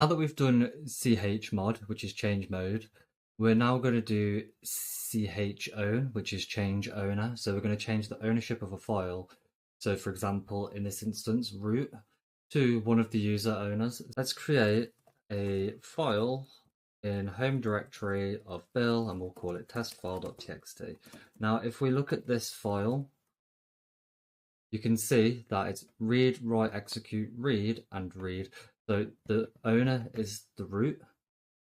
Now that we've done chmod, which is change mode, we're now going to do chown, which is change owner. So we're going to change the ownership of a file. So for example, in this instance, root to one of the user owners. Let's create a file in home directory of Bill, and we'll call it testfile.txt. Now, if we look at this file, you can see that it's read, write, execute, read, and read. So the owner is the root,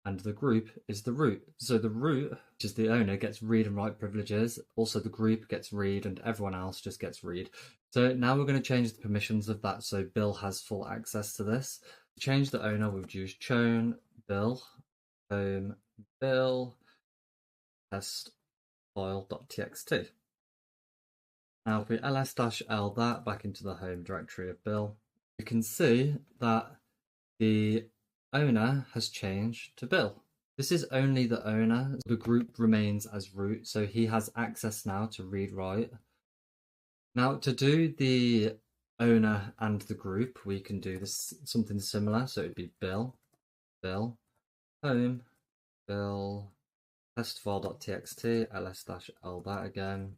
and the group is the root. So the root, which is the owner, gets read and write privileges. Also, the group gets read, and everyone else just gets read. So now we're going to change the permissions of that so Bill has full access to this. To change the owner, we would use chown Bill home Bill test file.txt. Now if we ls-l that back into the home directory of Bill, you can see that the owner has changed to Bill. This is only the owner. The group remains as root, so he has access now to read write. Now to do the owner and the group, we can do this something similar. So it'd be Bill home Bill test file.txt ls-l that again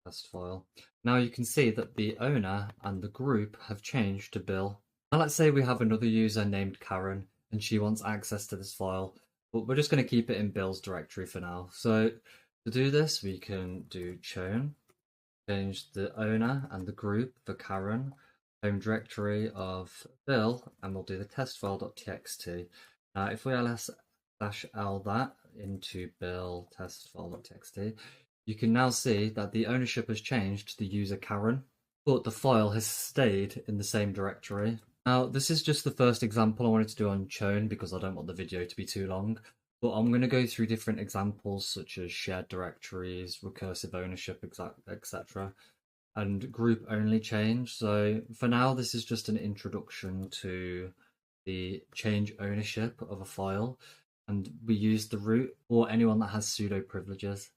test file. Now you can see that the owner and the group have changed to Bill. Now let's say we have another user named Karen and she wants access to this file, but we're just going to keep it in Bill's directory for now. So to do this, we can do chown, change the owner and the group for Karen, home directory of Bill, and we'll do the test file.txt. Now if we ls-l that into Bill test file.txt, you can now see that the ownership has changed to the user Karen, but the file has stayed in the same directory. Now, this is just the first example I wanted to do on chown because I don't want the video to be too long, but I'm going to go through different examples such as shared directories, recursive ownership, etc., and group only change. So for now, this is just an introduction to the change ownership of a file, and we use the root or anyone that has sudo privileges.